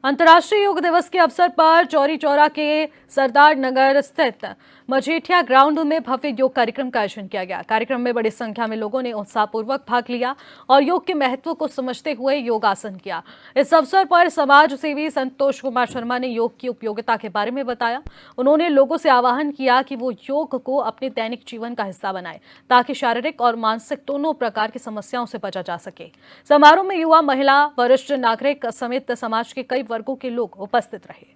अंतर्राष्ट्रीय योग दिवस के अवसर पर चौरी चौरा के सरदार नगर स्थित मजीठिया ग्राउंड में भव्य योग कार्यक्रम का आयोजन किया गया। कार्यक्रम में बड़ी संख्या में लोगों ने उत्साहपूर्वक भाग लिया और योग के महत्व को समझते हुए योगासन किया। इस अवसर पर समाज सेवी संतोष कुमार शर्मा ने योग की उपयोगिता के बारे में बताया। उन्होंने लोगों से आह्वान किया कि वो योग को अपने दैनिक जीवन का हिस्सा बनाएं, ताकि शारीरिक और मानसिक दोनों प्रकार की समस्याओं से बचा जा सके। समारोह में युवा, महिला, वरिष्ठ नागरिक समेत समाज के कई वर्गों के लोग उपस्थित रहे।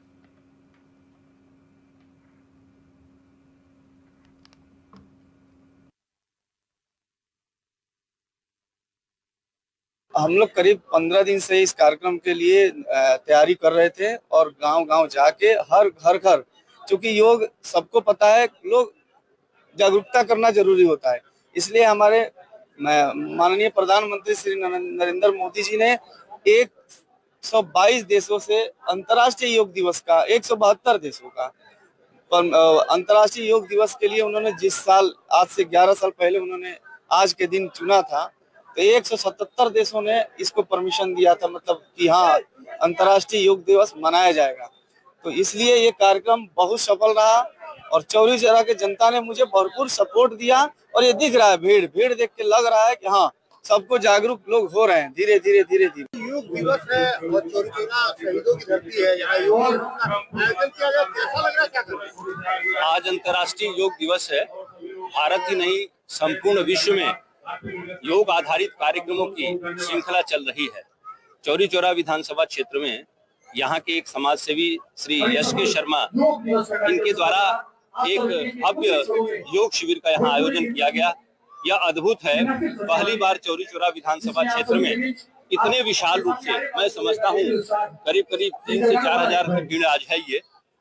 हम लोग करीब 15 दिन से इस कार्यक्रम के लिए तैयारी कर रहे थे और गांव-गांव जाके हर घर, क्योंकि योग सबको पता है, लोग जागरूकता करना जरूरी होता है। इसलिए हमारे माननीय प्रधानमंत्री श्री नरेंद्र मोदी जी ने 122 देशों से अंतर्राष्ट्रीय योग दिवस का 172 देशों का अंतर्राष्ट्रीय योग दिवस के लिए उन्होंने जिस साल आज से 11 साल पहले उन्होंने आज के दिन चुना था, तो 177 देशों ने इसको परमिशन दिया था, मतलब कि हाँ अंतर्राष्ट्रीय योग दिवस मनाया जाएगा। तो इसलिए ये कार्यक्रम बहुत सफल रहा और चौरी चौरा के जनता ने मुझे भरपूर सपोर्ट दिया और ये दिख रहा है, भीड़ देख के लग रहा है कि हाँ सबको जागरूक लोग हो रहे हैं धीरे धीरे। योग दिवस है और चौरी चौरा शहीदों की धरती है, यहाँ योग आयोजन किया गया, कैसा लग रहा है, क्या कर रहे हैं? आज अंतर्राष्ट्रीय योग दिवस है। भारत ही नहीं, संपूर्ण विश्व में योग आधारित कार्यक्रमों की श्रृंखला चल रही है। चौरी चौरा विधानसभा क्षेत्र में यहाँ के एक समाज सेवी श्री यश के शर्मा, इनके द्वारा एक भव्य योग शिविर का यहाँ आयोजन किया गया। यह अद्भुत है, पहली बार चौरी चौरा विधानसभा क्षेत्र में इतने विशाल रूप से, मैं समझता हूँ करीब 3 से 4 हजार की भीड़ आज है ये।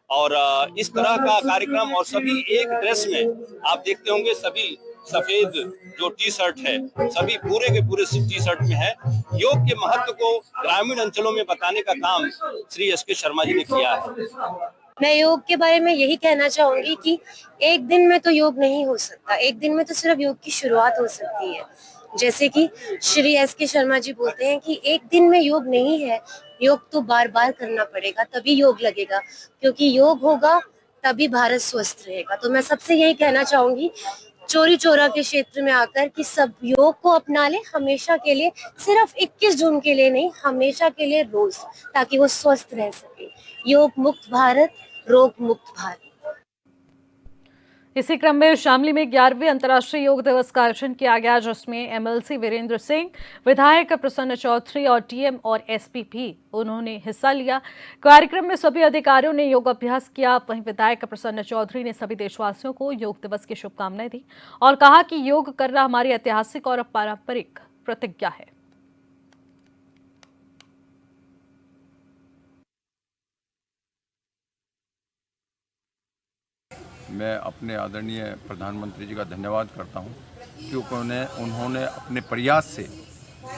और इस तरह का कार्यक्रम और सभी एक ड्रेस में, आप देखते होंगे सभी सफेद जो टी शर्ट है, सभी पूरे के पूरे टी शर्ट में है। योग के महत्व को ग्रामीण अंचलों में बताने का काम श्री एस के शर्मा जी ने किया है। मैं योग के बारे में यही कहना चाहूंगी कि एक दिन में तो योग नहीं हो सकता, एक दिन में तो सिर्फ योग की शुरुआत हो सकती है। जैसे कि श्री एस के शर्मा जी बोलते हैं कि एक दिन में योग नहीं है, योग तो बार बार करना पड़ेगा, तभी योग लगेगा, क्योंकि योग होगा तभी भारत स्वस्थ रहेगा। तो मैं सबसे यही कहना चाहूंगी चौरी चौरा के क्षेत्र में आकर कि सब योग को अपना ले, हमेशा के लिए, सिर्फ 21 जून के लिए नहीं, हमेशा के लिए रोज, ताकि वो स्वस्थ रह सके। योग मुक्त भारत, रोग मुक्त भारत। इसी क्रम में शामली में 11वें अंतर्राष्ट्रीय योग दिवस का आयोजन किया गया, जिसमें एमएलसी वीरेंद्र सिंह, विधायक प्रसन्न चौधरी और टीएम और एसपी भी उन्होंने हिस्सा लिया। कार्यक्रम में सभी अधिकारियों ने योग अभ्यास किया। वहीं विधायक प्रसन्न चौधरी ने सभी देशवासियों को योग दिवस की शुभकामनाएं दी और कहा कि योग करना हमारी ऐतिहासिक और पारंपरिक प्रतिज्ञा है। मैं अपने आदरणीय प्रधानमंत्री जी का धन्यवाद करता हूं, क्योंकि उन्होंने अपने प्रयास से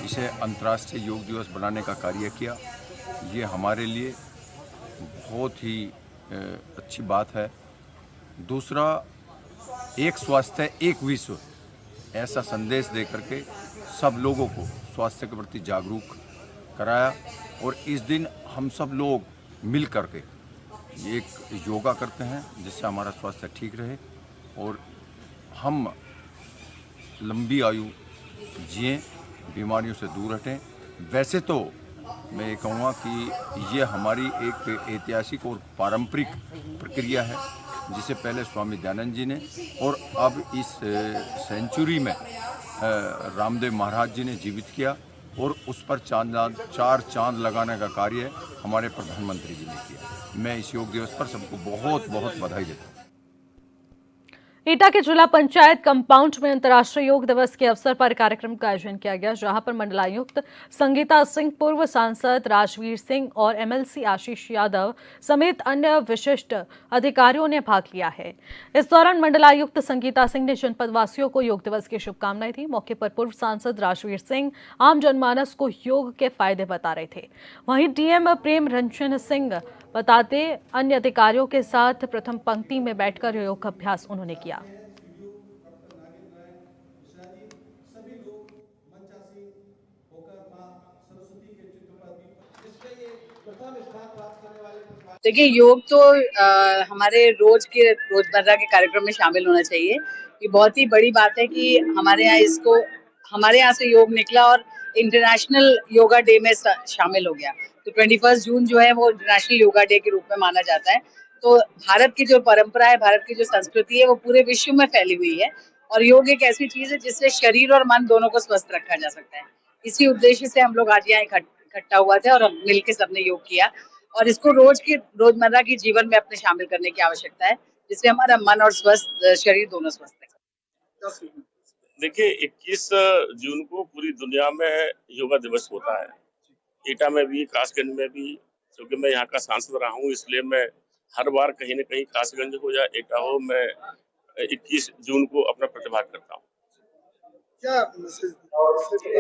इसे अंतर्राष्ट्रीय योग दिवस बनाने का कार्य किया। ये हमारे लिए बहुत ही अच्छी बात है। दूसरा, एक स्वास्थ्य एक विश्व, ऐसा संदेश दे करके सब लोगों को स्वास्थ्य के प्रति जागरूक कराया और इस दिन हम सब लोग मिल करके एक योगा करते हैं, जिससे हमारा स्वास्थ्य ठीक रहे और हम लंबी आयु जिएं, बीमारियों से दूर हटें। वैसे तो मैं ये कहूँगा कि ये हमारी एक ऐतिहासिक और पारंपरिक प्रक्रिया है, जिसे पहले स्वामी दयानंद जी ने और अब इस सेंचुरी में रामदेव महाराज जी ने जीवित किया और उस पर 4 चांद लगाने का कार्य हमारे प्रधानमंत्री जी ने किया। मैं इस योग दिवस पर सबको बहुत बहुत बधाई देता हूँ। एटा के जिला पंचायत कंपाउंड में अंतर्राष्ट्रीय योग दिवस के अवसर पर कार्यक्रम का आयोजन किया गया, जहां पर मंडलायुक्त संगीता सिंह, पूर्व सांसद राजवीर सिंह और एमएलसी आशीष यादव समेत अन्य विशिष्ट अधिकारियों ने भाग लिया है। इस दौरान मंडलायुक्त संगीता सिंह ने जनपद वासियों को योग दिवस की शुभकामनाएं दी। मौके पर पूर्व सांसद राजवीर सिंह आम जनमानस को योग के फायदे बता रहे थे। वहीं डीएम प्रेम रंजन सिंह बताते अन्य अधिकारियों के साथ प्रथम पंक्ति में बैठकर योग अभ्यास उन्होंने किया। देखिए योग तो हमारे रोजमर्रा के कार्यक्रम में शामिल होना चाहिए। ये बहुत ही बड़ी बात है कि हमारे यहाँ से योग निकला और इंटरनेशनल योगा डे में शामिल हो गया। तो 21 जून जो है वो इंटरनेशनल योगा डे के रूप में माना जाता है। तो भारत की जो परंपरा है, भारत की जो संस्कृति है, वो पूरे विश्व में फैली हुई है और योग एक ऐसी चीज है जिससे शरीर और मन दोनों को स्वस्थ रखा जा सकता है। इसी उद्देश्य से हम लोग आज यहाँ इकट्ठा हुआ थे और मिलकर सबने योग किया और इसको रोजमर्रा के जीवन में अपने शामिल करने की आवश्यकता है, जिससे हमारा मन और शरीर दोनों स्वस्थ रहे। देखिए 21 जून को पूरी दुनिया में योगा दिवस होता है। एटा में भी, कासगंज में भी, क्योंकि मैं यहाँ का सांसद रहा हूँ इसलिए मैं हर बार कहीं न कहीं कासगंज हो या एटा हो, मैं 21 जून को अपना प्रतिभाग करता हूँ।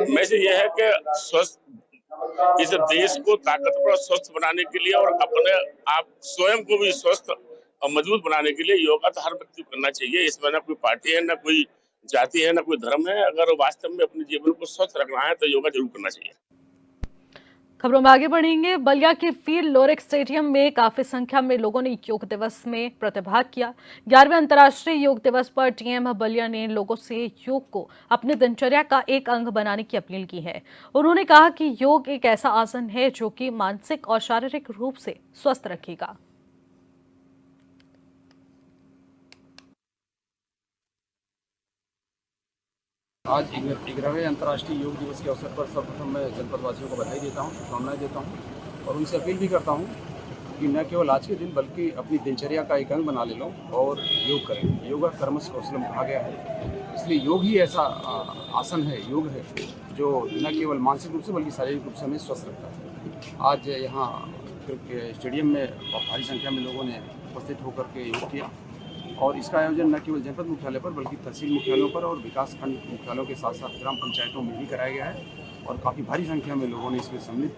मैसेज यह है कि स्वस्थ इस देश को ताकतवर और स्वस्थ बनाने के लिए और अपने आप स्वयं को भी स्वस्थ और मजबूत बनाने के लिए योगा तो हर व्यक्ति को करना चाहिए। इसमें ना कोई पार्टी है, ना कोई जाति है, ना कोई धर्म है। अगर वास्तव में अपने जीवन को स्वस्थ रखना है तो योगा जरूर करना चाहिए। खबरों में आगे बढ़ेंगे। बलिया के फील्ड लोरेक्स स्टेडियम में काफी संख्या में लोगों ने योग दिवस में प्रतिभाग किया। 11वें अंतर्राष्ट्रीय योग दिवस पर टीएम बलिया ने लोगों से योग को अपने दिनचर्या का एक अंग बनाने की अपील की है। उन्होंने कहा कि योग एक ऐसा आसन है जो कि मानसिक और शारीरिक रूप से स्वस्थ रखेगा। आज 11वें अंतर्राष्ट्रीय योग दिवस के अवसर पर सर्वप्रथम मैं जनपदवासियों को बधाई देता हूँ, शुभकामनाएं देता हूँ और उनसे अपील भी करता हूँ कि न केवल आज के दिन बल्कि अपनी दिनचर्या का एक अंग बना ले लो और योग करें। योगा कर्मस कौशलम कहा गया है, इसलिए योग ही ऐसा आसन है, योग है जो न केवल मानसिक रूप से बल्कि शारीरिक रूप से हमें स्वस्थ रखता है। आज यहाँ स्टेडियम में भारी संख्या में लोगों ने उपस्थित होकर के योग किया और इसका आयोजन न केवल जनपद मुख्यालय पर बल्कि तहसील मुख्यालयों पर और विकासखंड मुख्यालयों के साथ साथ ग्राम पंचायतों में भी कराया गया है और काफ़ी भारी संख्या में लोगों ने इसमें सम्मिलित